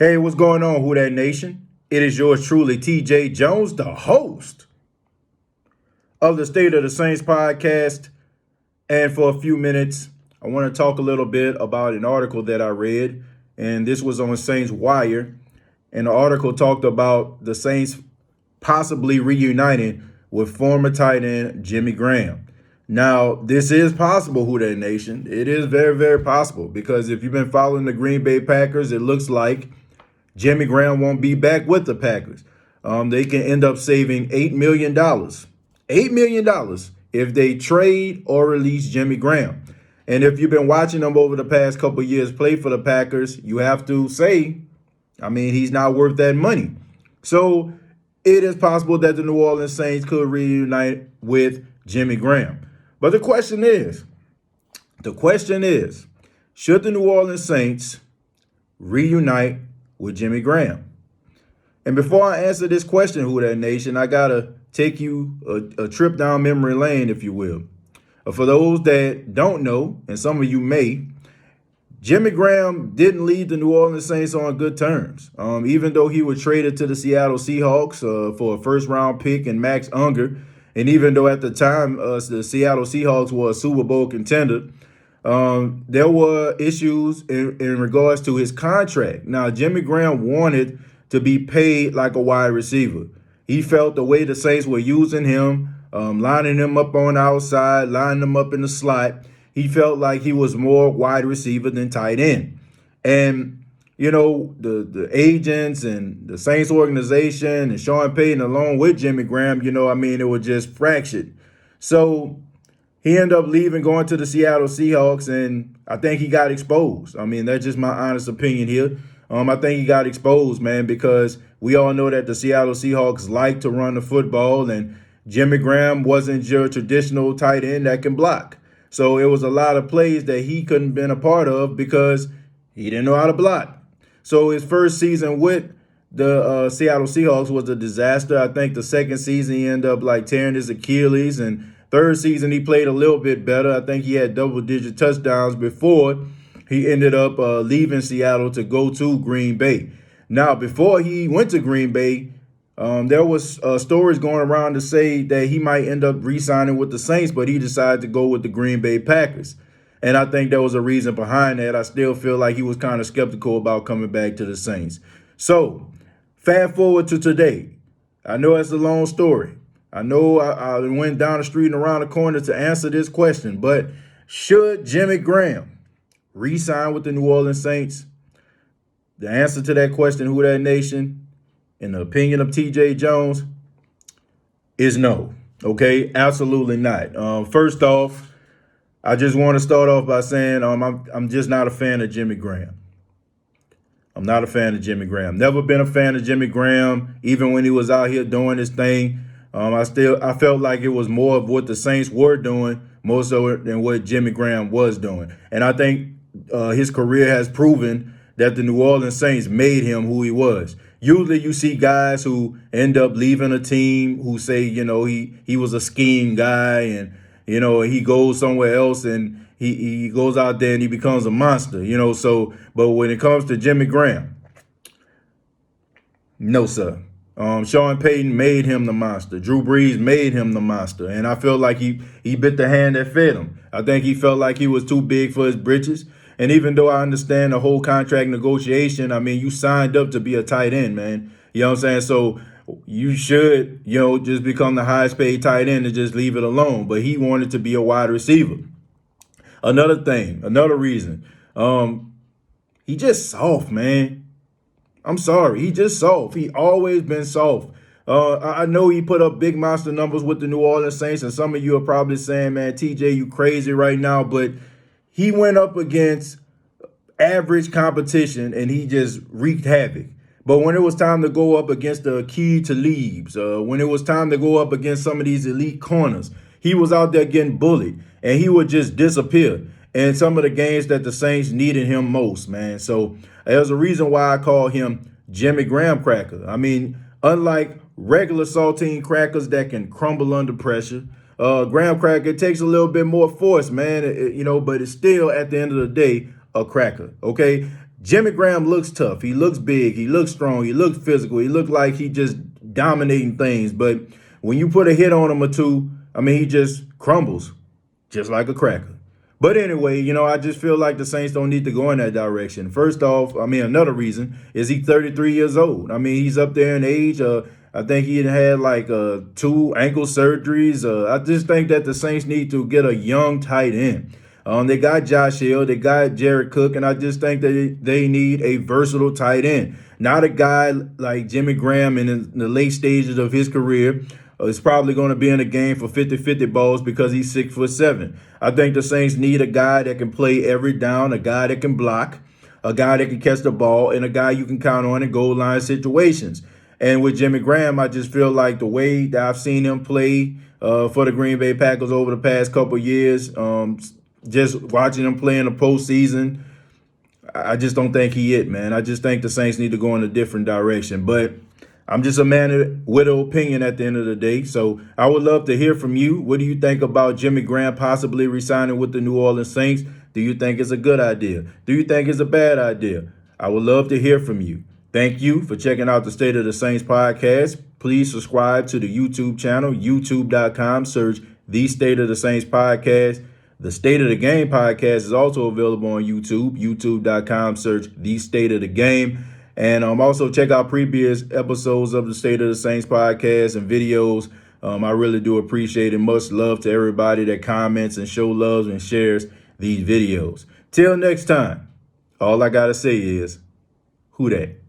Hey, what's going on, Who That Nation? It is yours truly, TJ Jones, the host of the State of the Saints podcast. And for a few minutes, I want to talk a little bit about an article that I read. And this was on Saints Wire. And the article talked about the Saints possibly reuniting with former tight end Jimmy Graham. Now, this is possible, Who That Nation. It is very, very possible because if you've been following the Green Bay Packers, it looks like Jimmy Graham won't be back with the Packers. They can end up saving $8 million. $8 million if they trade or release Jimmy Graham. And if you've been watching him over the past couple of years play for the Packers, you have to say, he's not worth that money. So it is possible that the New Orleans Saints could reunite with Jimmy Graham. But the question is, should the New Orleans Saints reunite with Jimmy Graham? And before I answer this question, Who That Nation, I got to take you a trip down memory lane, if you will. For those that don't know, and some of you may, Jimmy Graham didn't leave the New Orleans Saints on good terms. Even though he was traded to the Seattle Seahawks for a first-round pick and Max Unger, and even though at the time the Seattle Seahawks were a Super Bowl contender, there were issues in regards to his contract. Now, Jimmy Graham wanted to be paid like a wide receiver. He felt the way the Saints were using him, lining him up on the outside, lining him up in the slot, he felt like he was more wide receiver than tight end. And, the agents and the Saints organization and Sean Payton along with Jimmy Graham, it was just fractured. So he ended up leaving, going to the Seattle Seahawks, and I think he got exposed. That's just my honest opinion here. I think he got exposed, man, because we all know that the Seattle Seahawks like to run the football, and Jimmy Graham wasn't your traditional tight end that can block. So it was a lot of plays that he couldn't been a part of because he didn't know how to block. So his first season with the Seattle Seahawks was a disaster. I think the second season he ended up tearing his Achilles, and third season he played a little bit better. I think he had double-digit touchdowns before he ended up leaving Seattle to go to Green Bay. Now, before he went to Green Bay, there was stories going around to say that he might end up re-signing with the Saints, but he decided to go with the Green Bay Packers. And I think there was a reason behind that. I still feel like he was kind of skeptical about coming back to the Saints. So, fast forward to today. I know it's a long story. I know I went down the street and around the corner to answer this question, but should Jimmy Graham re-sign with the New Orleans Saints? The answer to that question, Who That Nation, in the opinion of TJ Jones, is no. Okay, absolutely not. First off, I just want to start off by saying I'm just not a fan of Jimmy Graham. I'm not a fan of Jimmy Graham. Never been a fan of Jimmy Graham, even when he was out here doing his thing. I felt like it was more of what the Saints were doing, more so than what Jimmy Graham was doing. And I think his career has proven that the New Orleans Saints made him who he was. Usually you see guys who end up leaving a team who say, he was a scheme guy and, he goes somewhere else and he goes out there and he becomes a monster, but when it comes to Jimmy Graham, no, sir. Sean Payton made him the monster. Drew Brees made him the monster. And I feel like he bit the hand that fed him. I think he felt like he was too big for his britches. And even though I understand the whole contract negotiation, you signed up to be a tight end, man. You know what I'm saying? So you should, just become the highest paid tight end and just leave it alone. But he wanted to be a wide receiver. Another reason, he just soft, man. I'm sorry. He just soft. He always been soft. I know he put up big monster numbers with the New Orleans Saints, and some of you are probably saying, man, TJ, you crazy right now. But he went up against average competition, and he just wreaked havoc. But when it was time to go up against the key to leaves, when it was time to go up against some of these elite corners, he was out there getting bullied, and he would just disappear in some of the games that the Saints needed him most, man. So there's a reason why I call him Jimmy Graham cracker. Unlike regular saltine crackers that can crumble under pressure, graham cracker takes a little bit more force, man, but it's still, at the end of the day, a cracker, okay? Jimmy Graham looks tough. He looks big. He looks strong. He looks physical. He looks like he just dominating things. But when you put a hit on him or two, I mean, he just crumbles just like a cracker. But anyway, I just feel like the Saints don't need to go in that direction. First off, I mean, another reason is he's 33 years old. I mean, he's up there in age. I think he had like 2 ankle surgeries. I just think that the Saints need to get a young tight end. They got Josh Hill, they got Jared Cook, and I just think that they need a versatile tight end. Not a guy like Jimmy Graham in the late stages of his career is probably going to be in the game for 50-50 balls because he's 6'7". I think the Saints need a guy that can play every down, a guy that can block, a guy that can catch the ball, and a guy you can count on in goal line situations. And with Jimmy Graham, I just feel like the way that I've seen him play for the Green Bay Packers over the past couple of years, just watching him play in the postseason, I just don't think he it, man. I just think the Saints need to go in a different direction. But I'm just a man with an opinion at the end of the day. So I would love to hear from you. What do you think about Jimmy Graham possibly re-signing with the New Orleans Saints? Do you think it's a good idea? Do you think it's a bad idea? I would love to hear from you. Thank you for checking out the State of the Saints podcast. Please subscribe to the YouTube channel, youtube.com. Search the State of the Saints podcast. The State of the Game podcast is also available on YouTube, youtube.com. Search the State of the Game. And also check out previous episodes of the State of the Saints podcast and videos. I really do appreciate it. Much love to everybody that comments and show love and shares these videos. Till next time, all I got to say is, who dat?